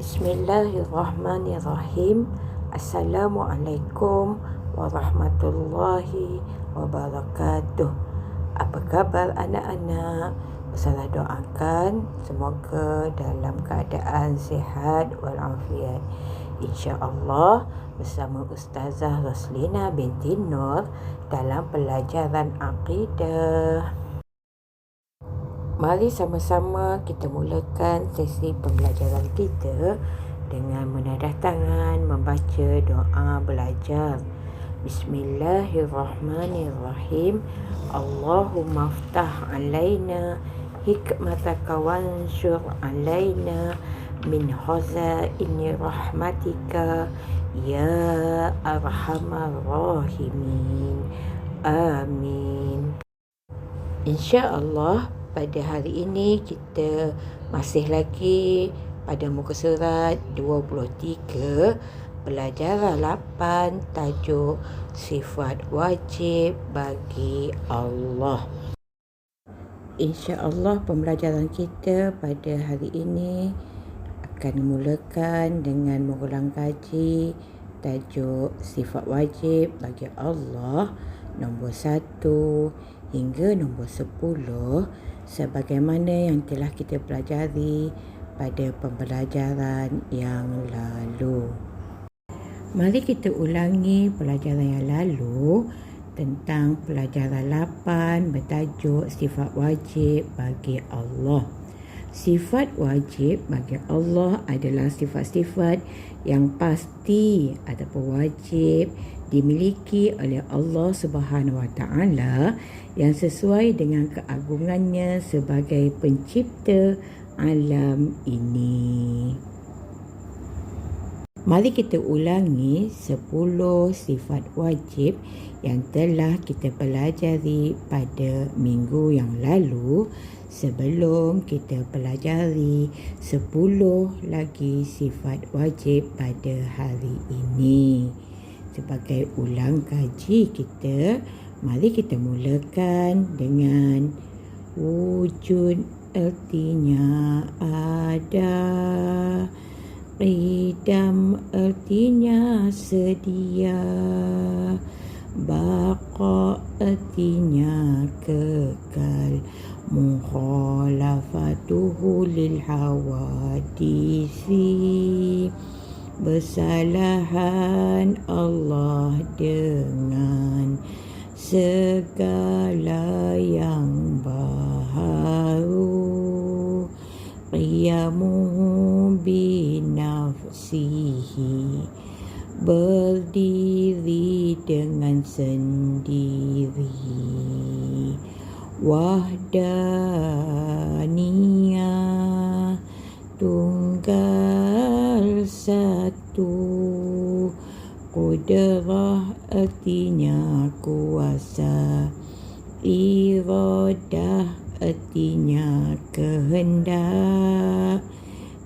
Bismillahirrahmanirrahim. Assalamualaikum warahmatullahi wabarakatuh. Apa khabar anak-anak? Saya doakan semoga dalam keadaan sihat walafiat. InsyaAllah bersama Ustazah Roslina binti Nur dalam pelajaran akidah. Mari sama-sama kita mulakan sesi pembelajaran kita dengan menadah tangan membaca doa belajar. Bismillahirrahmanirrahim. Allahumma aftah alaina hikmataka wansyur alaina min khazaini rahmatika ya arhamar rahimin. Amin. InsyaAllah pada hari ini kita masih lagi pada muka surat 23, pelajaran 8, tajuk sifat wajib bagi Allah. InsyaAllah pembelajaran kita pada hari ini akan dimulakan dengan mengulang kaji tajuk sifat wajib bagi Allah nombor 1 hingga nombor 10 sebagaimana yang telah kita pelajari pada pembelajaran yang lalu. Mari kita ulangi pelajaran yang lalu tentang pelajaran 8 bertajuk sifat wajib bagi Allah. Sifat wajib bagi Allah adalah sifat-sifat yang pasti ataupun wajib dimiliki oleh Allah Subhanahu Wa Taala yang sesuai dengan keagungannya sebagai pencipta alam ini. Mari kita ulangi 10 sifat wajib yang telah kita pelajari pada minggu yang lalu sebelum kita pelajari 10 lagi sifat wajib pada hari ini. Sebagai ulang kaji kita, mari kita mulakan dengan wujud artinya ada, qidam artinya sedia, baqa artinya kekal, mukhalafatuhu lil hawadisi, bersalahan Allah dengan segala yang baharu, qiyamuhu binafsihi, berdiri dengan sendiri, wahdaniyah, tunggal satu, qudrah artinya kuasa, iradah artinya kehendak,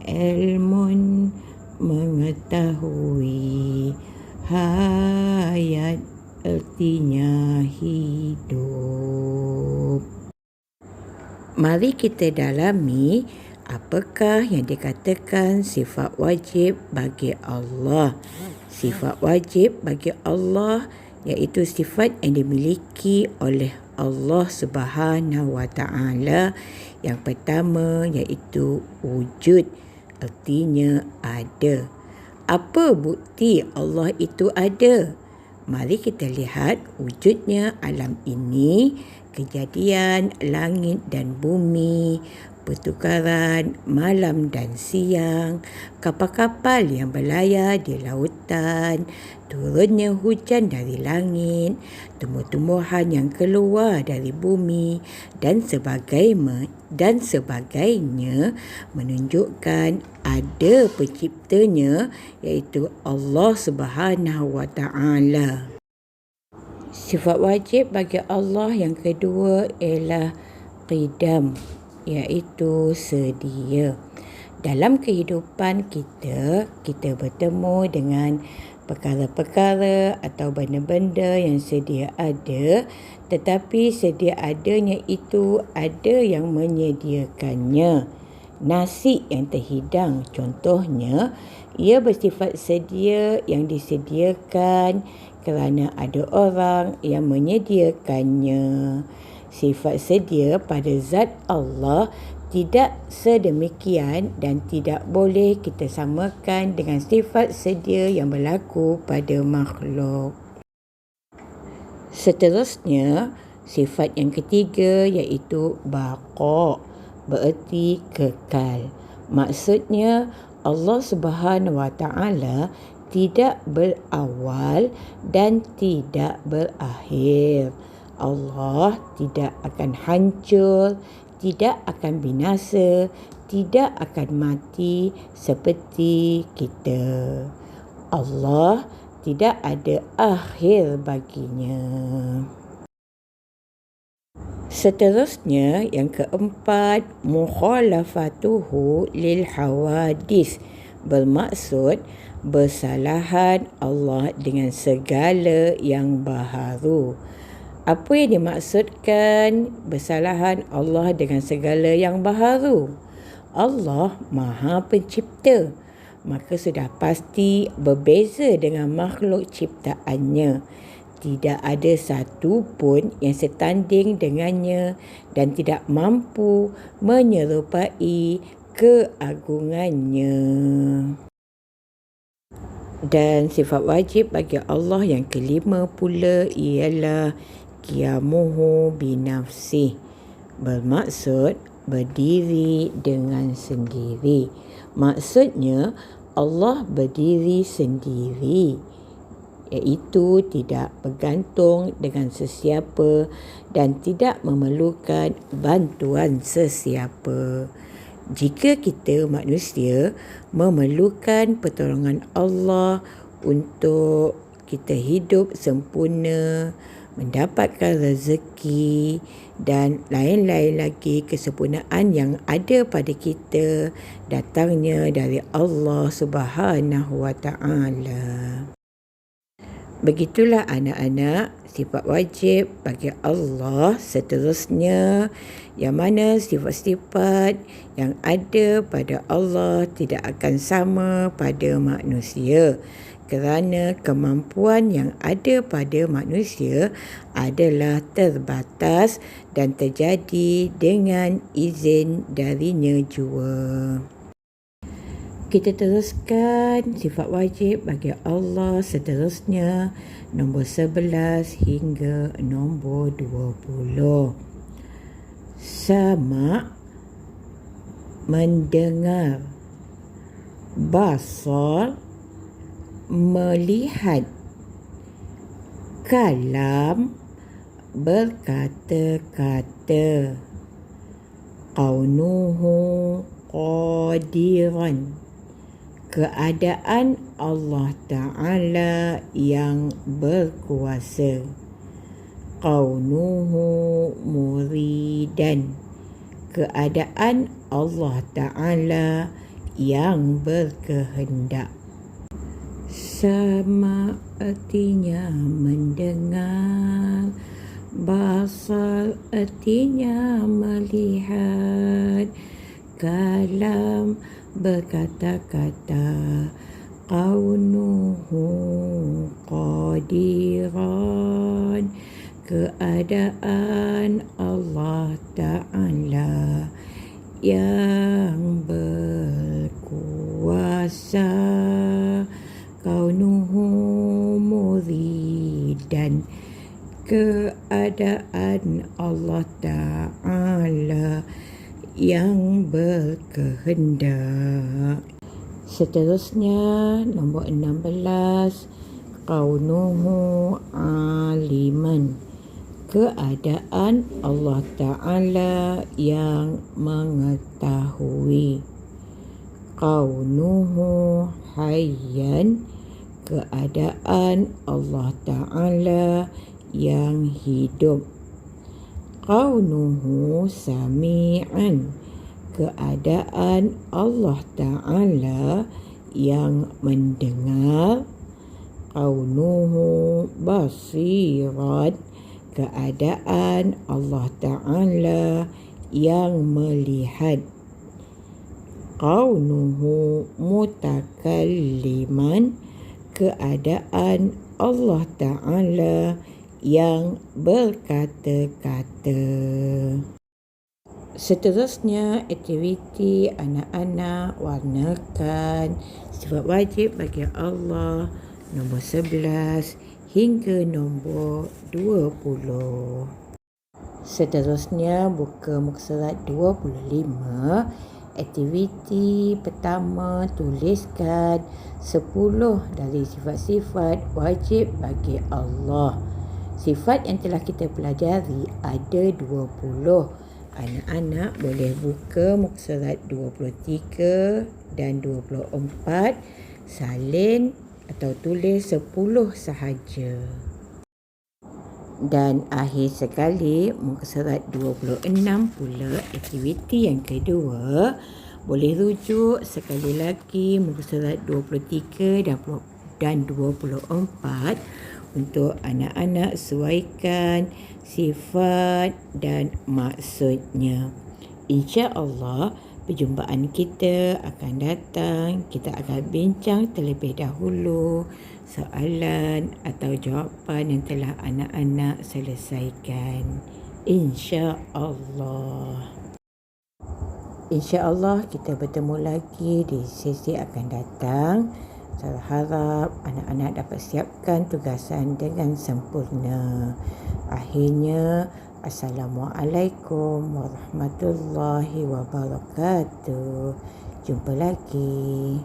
ilmun mengetahui, hayat artinya hidup. Mari kita dalami apakah yang dikatakan sifat wajib bagi Allah. Sifat wajib bagi Allah iaitu sifat yang dimiliki oleh Allah Subhanahu Wa Taala. Yang pertama iaitu wujud, artinya ada. Apa bukti Allah itu ada? Mari kita lihat wujudnya alam ini, kejadian langit dan bumi, pertukaran malam dan siang, kapal-kapal yang berlayar di lautan, turunnya hujan dari langit, tumbuh-tumbuhan yang keluar dari bumi dan sebagainya menunjukkan ada penciptanya iaitu Allah Subhanahu Wa Taala. Sifat wajib bagi Allah yang kedua ialah qidam, iaitu sedia. Dalam kehidupan kita bertemu dengan perkara-perkara atau benda-benda yang sedia ada, tetapi sedia adanya itu ada yang menyediakannya. nasi yang terhidang. Contohnya, ia bersifat sedia yang disediakan kerana ada orang yang menyediakannya. Sifat sedia pada zat Allah tidak sedemikian dan tidak boleh kita samakan dengan sifat sedia yang berlaku pada makhluk. Seterusnya, sifat yang ketiga iaitu baqa, bererti kekal. Maksudnya Allah Subhanahu Wa Taala tidak berawal dan tidak berakhir. Allah tidak akan hancur, tidak akan binasa, tidak akan mati seperti kita. Allah tidak ada akhir baginya. Seterusnya, yang keempat, mukhalafatuhu lil hawadis, bermaksud bersalahan Allah dengan segala yang baharu. Apa yang dimaksudkan bersalahan Allah dengan segala yang baharu? Allah Maha Pencipta, maka sudah pasti berbeza dengan makhluk ciptaannya. Tidak ada satu pun yang setanding dengannya dan tidak mampu menyerupai keagungannya. Dan sifat wajib bagi Allah yang kelima pula ialah qiyamuhu binafsih, bermaksud berdiri dengan sendiri. Maksudnya Allah berdiri sendiri, iaitu tidak bergantung dengan sesiapa dan tidak memerlukan bantuan sesiapa. Jika kita manusia memerlukan pertolongan Allah untuk kita hidup sempurna, mendapatkan rezeki dan lain-lain lagi, kesempurnaan yang ada pada kita datangnya dari Allah Subhanahu Wa Taala. Begitulah anak-anak sifat wajib bagi Allah. Seterusnya, yang mana sifat-sifat yang ada pada Allah tidak akan sama pada manusia, kerana kemampuan yang ada pada manusia adalah terbatas dan terjadi dengan izin darinya jua. Kita teruskan sifat wajib bagi Allah seterusnya, nombor 11 hingga nombor 20. Sama', mendengar. Basar, melihat. Kalam, berkata-kata. Qaunuhu qadiran, keadaan Allah Ta'ala yang berkuasa. Qaunuhu muridan, keadaan Allah Ta'ala yang berkehendak. Sama artinya mendengar, basar artinya melihat, kalam berkata-kata, qaunuhu qadiran, keadaan Allah Ta'ala yang berkuasa. Qaunuhu muridan, keadaan Allah Ta'ala yang berkehendak. Seterusnya nombor 16, qaunuhu aliman, keadaan Allah Ta'ala yang mengetahui. Qaunuhu hayyan, keadaan Allah Ta'ala yang hidup. Qaunuhu sami'an, keadaan Allah Ta'ala yang mendengar. Qaunuhu basiran, keadaan Allah Ta'ala yang melihat. kaunuhu mutakalliman, keadaan Allah Ta'ala yang berkata-kata. Seterusnya, aktiviti anak-anak warnakan sifat wajib bagi Allah nombor 11 hingga nombor 20. Seterusnya, buka muka surat 25. Aktiviti pertama, tuliskan 10 dari sifat-sifat wajib bagi Allah. Sifat yang telah kita pelajari ada 20. Anak-anak boleh buka muka surat 23 dan 24, salin atau tulis 10 sahaja. Dan akhir sekali, muka surat 26 pula, aktiviti yang kedua, boleh rujuk sekali lagi muka surat 23 dan 24 untuk anak-anak sesuaikan sifat dan maksudnya. InsyaAllah, perjumpaan kita akan datang. Kita akan bincang terlebih dahulu soalan atau jawapan yang telah anak-anak selesaikan. InsyaAllah. InsyaAllah kita bertemu lagi di sesi akan datang. Saya harap anak-anak dapat siapkan tugasan dengan sempurna. Akhirnya, Assalamualaikum warahmatullahi wabarakatuh. Jumpa lagi.